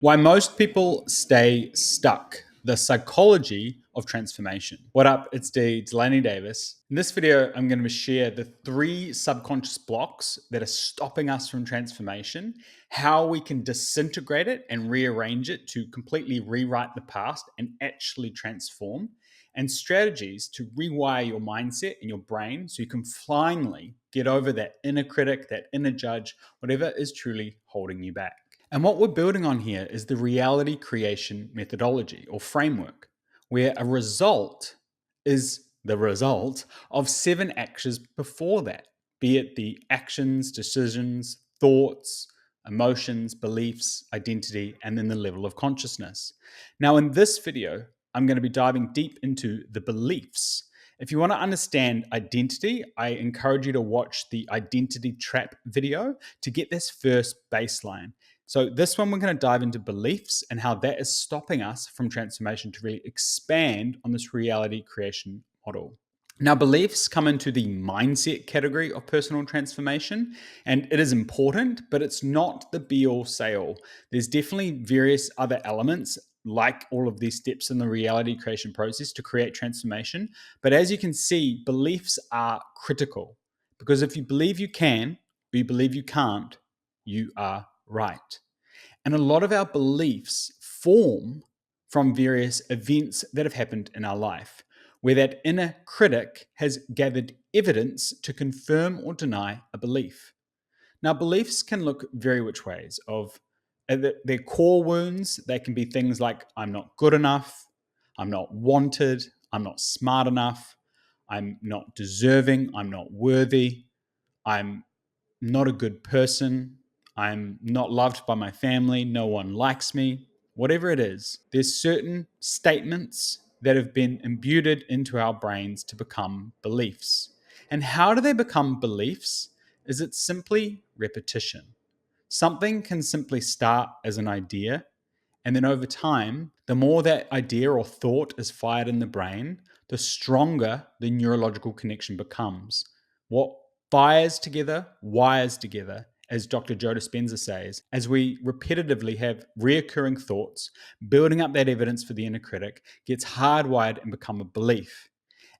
Why most people stay stuck. The psychology of transformation. What up? It's Dalaney Davis. In this video, I'm going to share the 3 subconscious blocks that are stopping us from transformation, how we can disintegrate it and rearrange it to completely rewrite the past and actually transform, and strategies to rewire your mindset and your brain so you can finally get over that inner critic, that inner judge, whatever is truly holding you back. And what we're building on here is the reality creation methodology or framework, where a result is the result of 7 actions before that, be it the actions, decisions, thoughts, emotions, beliefs, identity, and then the level of consciousness. Now, in this video, I'm going to be diving deep into the beliefs. If you want to understand identity, I encourage you to watch the identity trap video to get this first baseline. So this one, we're going to dive into beliefs and how that is stopping us from transformation to really expand on this reality creation model. Now, beliefs come into the mindset category of personal transformation, and it is important, but it's not the be-all, say-all. There's definitely various other elements, like all of these steps in the reality creation process to create transformation. But as you can see, beliefs are critical, because if you believe you can or you believe you can't, you are right. And a lot of our beliefs form from various events that have happened in our life, where that inner critic has gathered evidence to confirm or deny a belief. Now, beliefs can look very which ways. Of their core wounds, they can be things like I'm not good enough, I'm not wanted, I'm not smart enough, I'm not deserving, I'm not worthy, I'm not a good person, I'm not loved by my family, no one likes me, whatever it is, there's certain statements that have been imbued into our brains to become beliefs. And how do they become beliefs? Is it simply repetition? Something can simply start as an idea, and then over time, the more that idea or thought is fired in the brain, the stronger the neurological connection becomes. What fires together, wires together, as Dr. Joe Dispenza says, as we repetitively have reoccurring thoughts, building up that evidence for the inner critic gets hardwired and become a belief.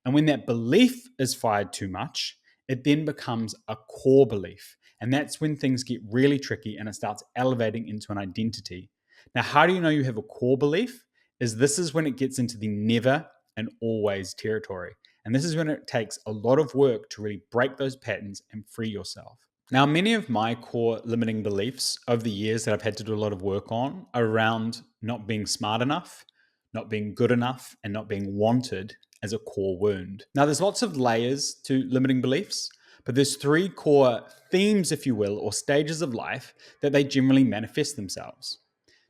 And when that belief is fired too much, it then becomes a core belief. And that's when things get really tricky and it starts elevating into an identity. Now, how do you know you have a core belief? This is when it gets into the never and always territory. And this is when it takes a lot of work to really break those patterns and free yourself. Now, many of my core limiting beliefs over the years that I've had to do a lot of work on are around not being smart enough, not being good enough, and not being wanted as a core wound. Now, there's lots of layers to limiting beliefs, but there's 3 core themes, if you will, or stages of life that they generally manifest themselves.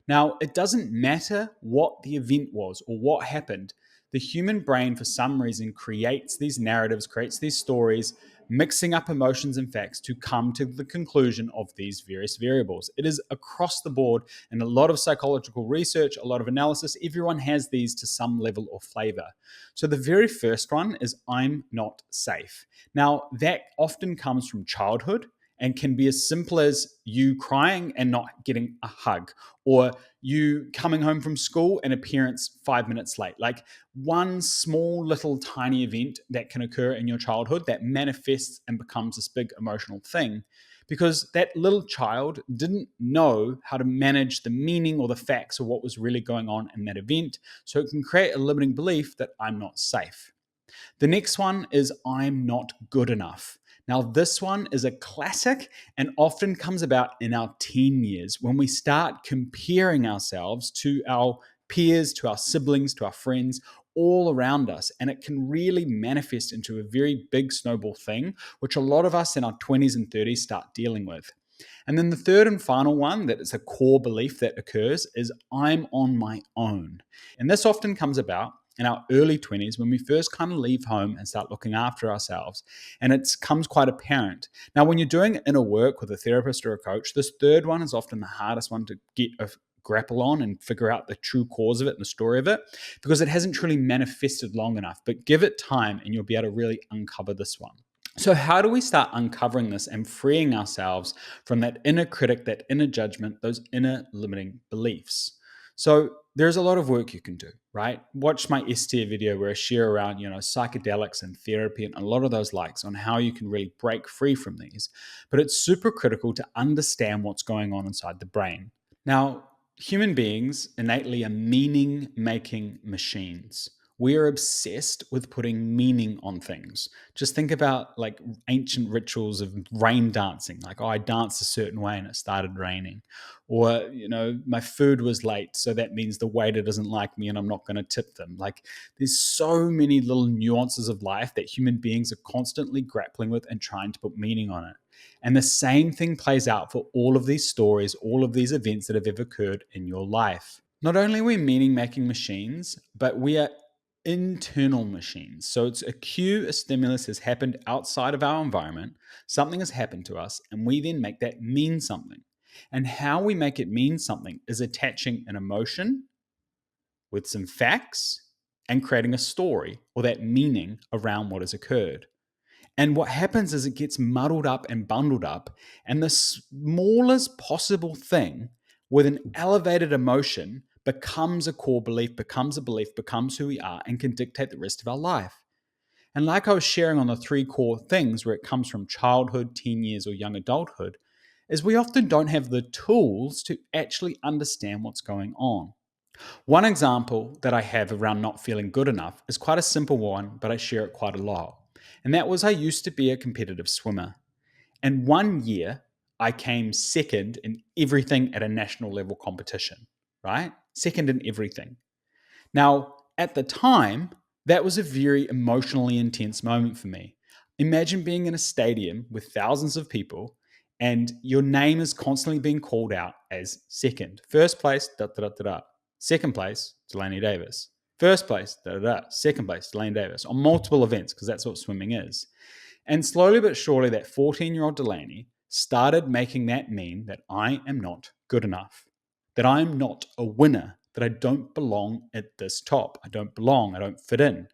Now, it doesn't matter what the event was or what happened. The human brain, for some reason, creates these narratives, creates these stories, mixing up emotions and facts to come to the conclusion of these various variables. It is across the board, and a lot of psychological research, a lot of analysis, everyone has these to some level or flavor. So the very first one is I'm not safe. Now, that often comes from childhood and can be as simple as you crying and not getting a hug, or you coming home from school and a parent's 5 minutes late. Like one small little tiny event that can occur in your childhood that manifests and becomes this big emotional thing, because that little child didn't know how to manage the meaning or the facts of what was really going on in that event. So it can create a limiting belief that I'm not safe. The next one is I'm not good enough. Now, this one is a classic and often comes about in our teen years when we start comparing ourselves to our peers, to our siblings, to our friends all around us. And it can really manifest into a very big snowball thing, which a lot of us in our 20s and 30s start dealing with. And then the third and final one that is a core belief that occurs is I'm on my own. And this often comes about in our early 20s when we first kind of leave home and start looking after ourselves. And it comes quite apparent. Now, when you're doing inner work with a therapist or a coach, this third one is often the hardest one to get a grapple on and figure out the true cause of it and the story of it, because it hasn't truly manifested long enough. But give it time and you'll be able to really uncover this one. So, how do we start uncovering this and freeing ourselves from that inner critic, that inner judgment, those inner limiting beliefs? So, there's a lot of work you can do, right? Watch my S tier video where I share around, psychedelics and therapy and a lot of those likes on how you can really break free from these. But it's super critical to understand what's going on inside the brain. Now, human beings innately are meaning making machines. We are obsessed with putting meaning on things. Just think about like ancient rituals of rain dancing, like, oh, I danced a certain way and it started raining. Or, my food was late, so that means the waiter doesn't like me and I'm not going to tip them. Like, there's so many little nuances of life that human beings are constantly grappling with and trying to put meaning on it. And the same thing plays out for all of these stories, all of these events that have ever occurred in your life. Not only are we meaning making machines, but we are internal machines. So it's a cue, a stimulus has happened outside of our environment, something has happened to us, and we then make that mean something. And how we make it mean something is attaching an emotion with some facts and creating a story or that meaning around what has occurred. And what happens is it gets muddled up and bundled up, and the smallest possible thing with an elevated emotion becomes a core belief, becomes a belief, becomes who we are, and can dictate the rest of our life. And like I was sharing on the three core things where it comes from childhood, teen years, or young adulthood, is we often don't have the tools to actually understand what's going on. One example that I have around not feeling good enough is quite a simple one, but I share it quite a lot. And that was I used to be a competitive swimmer. And one year I came second in everything at a national level competition, right? Second in everything. Now, at the time, that was a very emotionally intense moment for me. Imagine being in a stadium with thousands of people and your name is constantly being called out as second. First place, da da da da da. Second place, Delaney Davis. First place, da da da. Second place, Delaney Davis on multiple events because that's what swimming is. And slowly but surely, that 14-year-old Delaney started making that mean that I am not good enough, that I am not a winner, that I don't belong at this top. I don't belong. I don't fit in.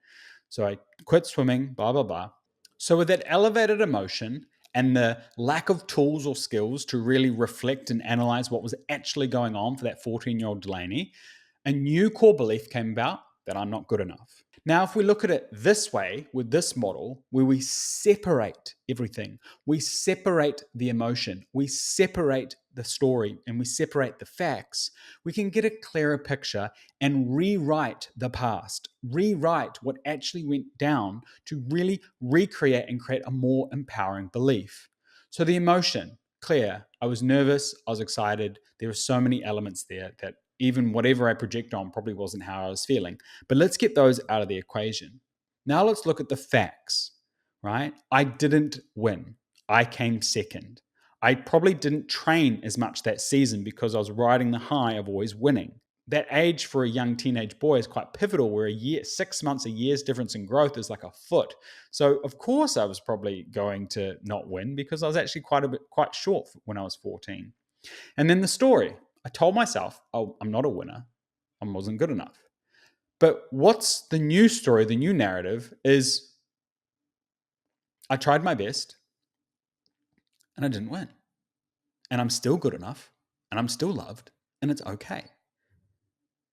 So I quit swimming, blah, blah, blah. So with that elevated emotion and the lack of tools or skills to really reflect and analyze what was actually going on for that 14-year-old Delaney, a new core belief came about that I'm not good enough. Now, if we look at it this way, with this model, where we separate everything, we separate the emotion, we separate the story, and we separate the facts, we can get a clearer picture and rewrite the past, rewrite what actually went down to really recreate and create a more empowering belief. So the emotion, clear. I was nervous, I was excited. There were so many elements there that even whatever I project on probably wasn't how I was feeling. But let's get those out of the equation. Now let's look at the facts, right? I didn't win. I came second. I probably didn't train as much that season because I was riding the high of always winning. That age for a young teenage boy is quite pivotal, where a year, 6 months, a year's difference in growth is like a foot. So of course I was probably going to not win because I was actually quite short when I was 14. And then the story. I told myself, oh, I'm not a winner. I wasn't good enough. But what's the new story, the new narrative is I tried my best and I didn't win. And I'm still good enough and I'm still loved and it's okay.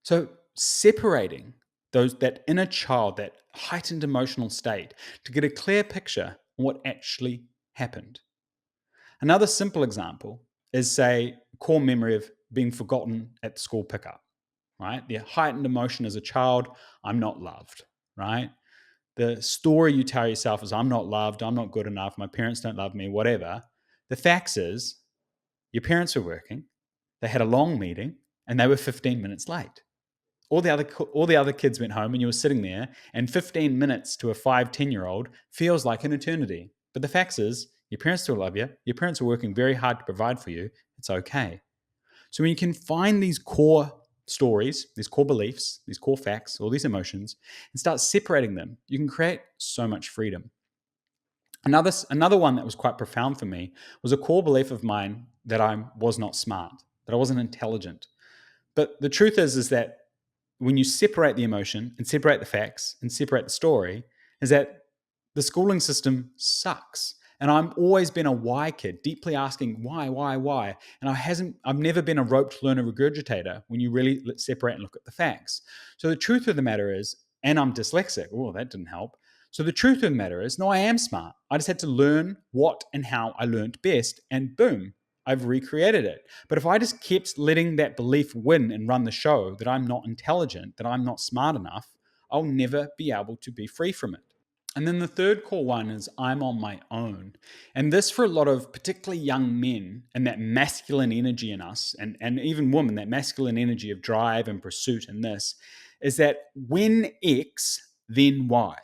So separating that inner child, that heightened emotional state to get a clear picture on what actually happened. Another simple example is, say, core memory of being forgotten at the school pickup, right? The heightened emotion as a child, I'm not loved, right? The story you tell yourself is, I'm not loved, I'm not good enough, my parents don't love me, whatever. The facts is, your parents were working, they had a long meeting, and they were 15 minutes late. All the other kids went home and you were sitting there, and 15 minutes to a 5, 10-year-old feels like an eternity. But the fact is, your parents still love you. Your parents are working very hard to provide for you. It's okay. So when you can find these core stories, these core beliefs, these core facts, all these emotions, and start separating them, you can create so much freedom. Another one that was quite profound for me was a core belief of mine that I was not smart, that I wasn't intelligent. But the truth is that when you separate the emotion and separate the facts and separate the story, is that The schooling system sucks. And I've always been a why kid, deeply asking why. And I've never been a roped learner regurgitator when you really separate and look at the facts. So the truth of the matter is, and I'm dyslexic. Oh, that didn't help. So the truth of the matter is, no, I am smart. I just had to learn what and how I learned best, and boom, I've recreated it. But if I just kept letting that belief win and run the show that I'm not intelligent, that I'm not smart enough, I'll never be able to be free from it. And then the third core one is I'm on my own. And this, for a lot of particularly young men and that masculine energy in us, and even women, that masculine energy of drive and pursuit in this, is that when X, then Y,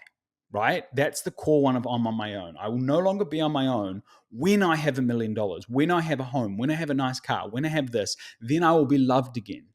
right? That's the core one of I'm on my own. I will no longer be on my own when I have $1 million, when I have a home, when I have a nice car, when I have this, then I will be loved again,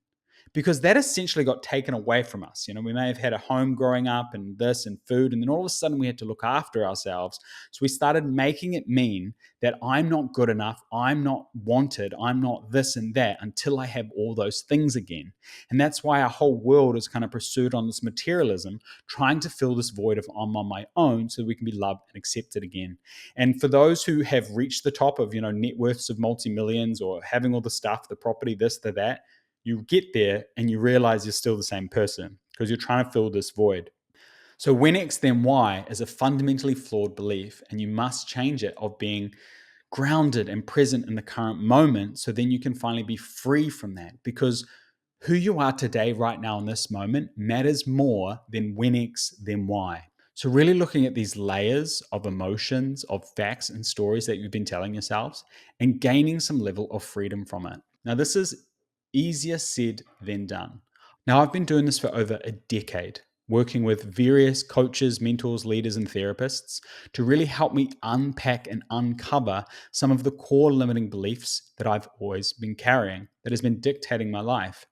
because that essentially got taken away from us. We may have had a home growing up and this and food, and then all of a sudden we had to look after ourselves. So we started making it mean that I'm not good enough, I'm not wanted, I'm not this and that until I have all those things again. And that's why our whole world is kind of pursued on this materialism, trying to fill this void of I'm on my own so we can be loved and accepted again. And for those who have reached the top of, net worths of multi-millions or having all the stuff, the property, this, the that, you get there and you realize you're still the same person because you're trying to fill this void. So when X then Y is a fundamentally flawed belief, and you must change it, of being grounded and present in the current moment, so then you can finally be free from that, because who you are today, right now, in this moment, matters more than when X, then Y. So really looking at these layers of emotions, of facts and stories that you've been telling yourselves, and gaining some level of freedom from it. Now, this is easier said than done. Now, I've been doing this for over a decade, working with various coaches, mentors, leaders, and therapists to really help me unpack and uncover some of the core limiting beliefs that I've always been carrying, that has been dictating my life.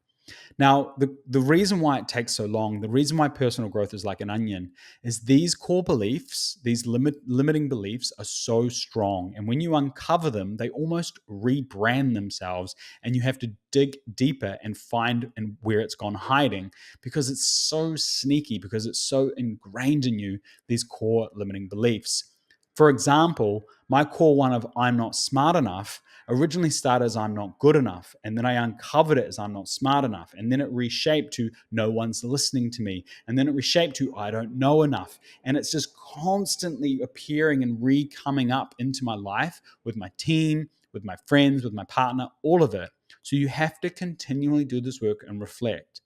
Now, the reason why it takes so long, the reason why personal growth is like an onion, is these core beliefs, these limiting beliefs, are so strong. And when you uncover them, they almost rebrand themselves, and you have to dig deeper and find where it's gone hiding, because it's so sneaky, because it's so ingrained in you, these core limiting beliefs. For example, my core one of I'm not smart enough originally started as I'm not good enough. And then I uncovered it as I'm not smart enough. And then it reshaped to no one's listening to me. And then it reshaped to I don't know enough. And it's just constantly appearing and coming up into my life with my team, with my friends, with my partner, all of it. So you have to continually do this work and reflect.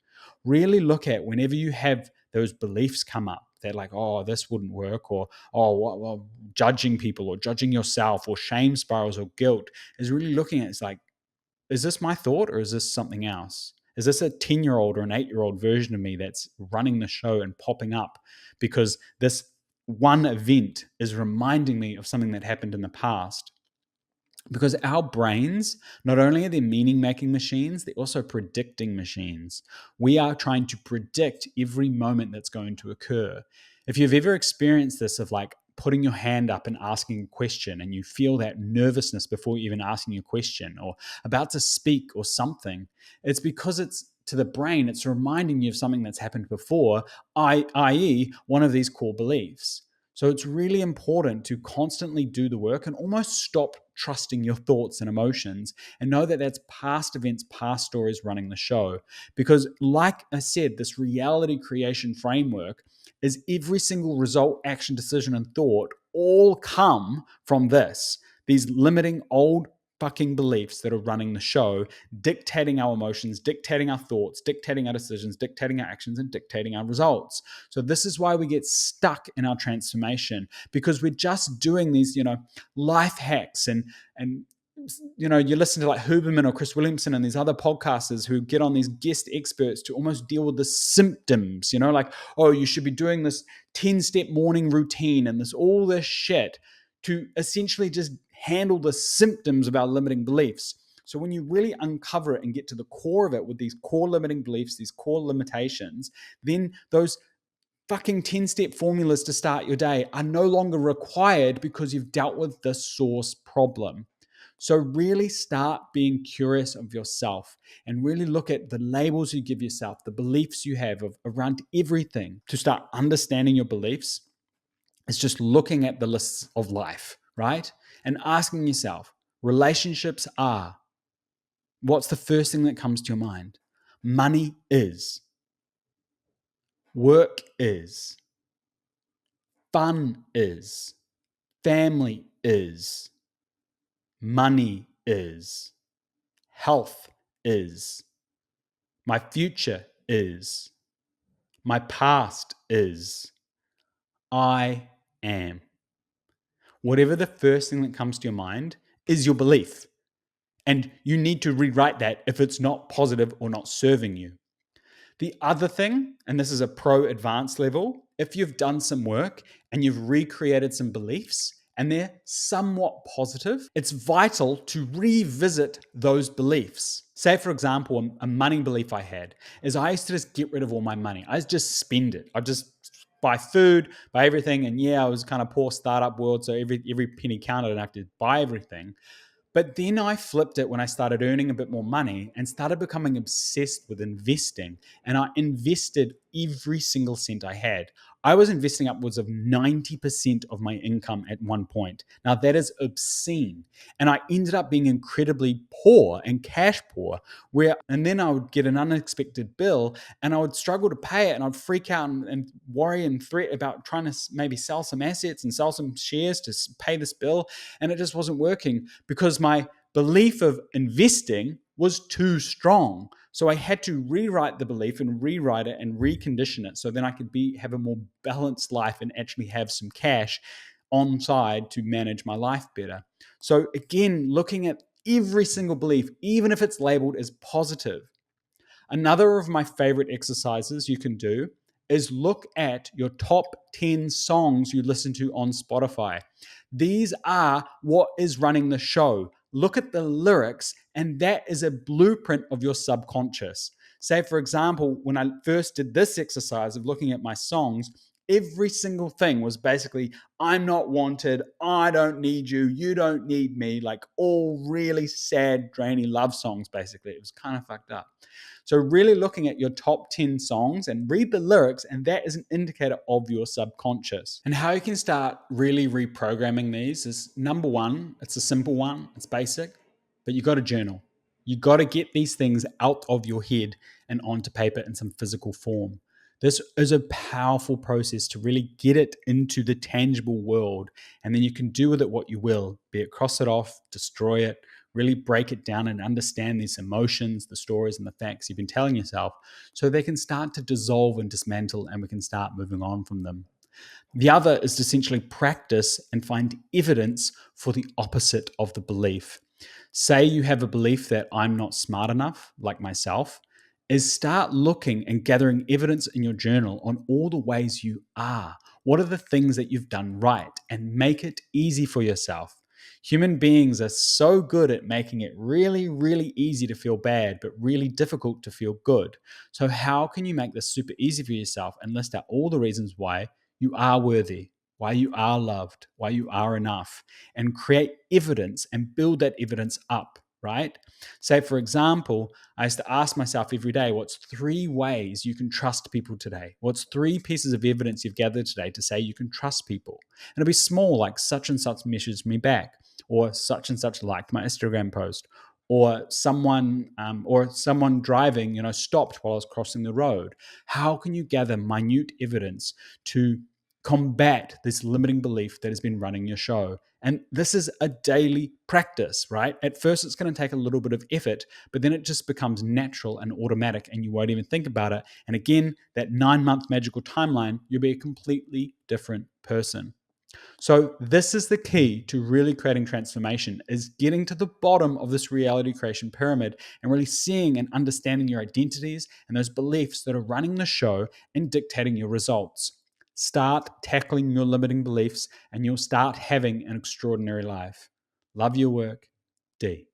Really look at whenever you have those beliefs come up that, like, oh, this wouldn't work, or well, judging people or judging yourself, or shame spirals or guilt, is really looking at, it's like, is this my thought or is this something else? Is this a 10-year-old or an 8-year-old version of me that's running the show and popping up because this one event is reminding me of something that happened in the past? Because our brains, not only are they meaning-making machines, they're also predicting machines. We are trying to predict every moment that's going to occur. If you've ever experienced this, of like putting your hand up and asking a question, and you feel that nervousness before even asking a question, or about to speak or something, it's because it's, to the brain, it's reminding you of something that's happened before, i.e. one of these core beliefs. So it's really important to constantly do the work and almost stop trusting your thoughts and emotions, and know that that's past events, past stories running the show. Because like I said, this reality creation framework is every single result, action, decision, and thought all come from this. These limiting old fucking beliefs that are running the show, dictating our emotions, dictating our thoughts, dictating our decisions, dictating our actions, and dictating our results. So this is why we get stuck in our transformation, because we're just doing these, life hacks, and you listen to like Huberman or Chris Williamson and these other podcasters who get on these guest experts to almost deal with the symptoms, like, oh, you should be doing this 10-step morning routine and all this shit to essentially just handle the symptoms of our limiting beliefs. So when you really uncover it and get to the core of it with these core limiting beliefs, these core limitations, then those fucking 10-step formulas to start your day are no longer required, because you've dealt with the source problem. So really start being curious of yourself, and really look at the labels you give yourself, the beliefs you have around everything, to start understanding your beliefs, is just looking at the lists of life, right? And asking yourself, relationships are, what's the first thing that comes to your mind? Money is, work is, fun is, family is, money is, health is, my future is, my past is, I am. Whatever the first thing that comes to your mind is your belief. And you need to rewrite that if it's not positive or not serving you. The other thing, and this is a pro advanced level, if you've done some work and you've recreated some beliefs and they're somewhat positive, it's vital to revisit those beliefs. Say, for example, a money belief I had is I used to just get rid of all my money. I just spend it. I just buy food, buy everything. And yeah, I was kind of poor startup world, so every penny counted and I have to buy everything. But then I flipped it when I started earning a bit more money and started becoming obsessed with investing. And I invested every single cent I had. I was investing upwards of 90% of my income at one point. Now, that is obscene. And I ended up being incredibly poor and cash poor, and then I would get an unexpected bill and I would struggle to pay it. And I'd freak out and worry and threat about trying to maybe sell some assets and sell some shares to pay this bill. And it just wasn't working because my belief of investing was too strong. So I had to rewrite the belief and rewrite it and recondition it so then I could have a more balanced life and actually have some cash on side to manage my life better. So again, looking at every single belief, even if it's labeled as positive. Another of my favorite exercises you can do is look at your top 10 songs you listen to on Spotify. These are what is running the show. Look at the lyrics, and that is a blueprint of your subconscious. Say, for example, when I first did this exercise of looking at my songs, every single thing was basically, I'm not wanted, I don't need you, you don't need me, like all really sad, drainy love songs, basically. It was kind of fucked up. So really looking at your top 10 songs and read the lyrics, and that is an indicator of your subconscious. And how you can start really reprogramming these is, number one, it's a simple one, it's basic, but you got to journal. You got to get these things out of your head and onto paper in some physical form. This is a powerful process to really get it into the tangible world, and then you can do with it what you will, be it cross it off, destroy it, really break it down and understand these emotions, the stories, and the facts you've been telling yourself so they can start to dissolve and dismantle and we can start moving on from them. The other is to essentially practice and find evidence for the opposite of the belief. Say you have a belief that I'm not smart enough, like myself, is start looking and gathering evidence in your journal on all the ways you are. What are the things that you've done right? And make it easy for yourself. Human beings are so good at making it really, really easy to feel bad, but really difficult to feel good. So, how can you make this super easy for yourself and list out all the reasons why you are worthy, why you are loved, why you are enough, and create evidence and build that evidence up, right? Say, for example, I used to ask myself every day, what's 3 ways you can trust people today? What's 3 pieces of evidence you've gathered today to say you can trust people? And it'll be small, like such and such messaged me back, or such and such liked my Instagram post, or someone driving, stopped while I was crossing the road. How can you gather minute evidence to combat this limiting belief that has been running your show? And this is a daily practice, right? At first, it's going to take a little bit of effort, but then it just becomes natural and automatic and you won't even think about it. And again, that 9-month magical timeline, you'll be a completely different person. So this is the key to really creating transformation, is getting to the bottom of this reality creation pyramid and really seeing and understanding your identities and those beliefs that are running the show and dictating your results. Start tackling your limiting beliefs and you'll start having an extraordinary life. Love your work. D.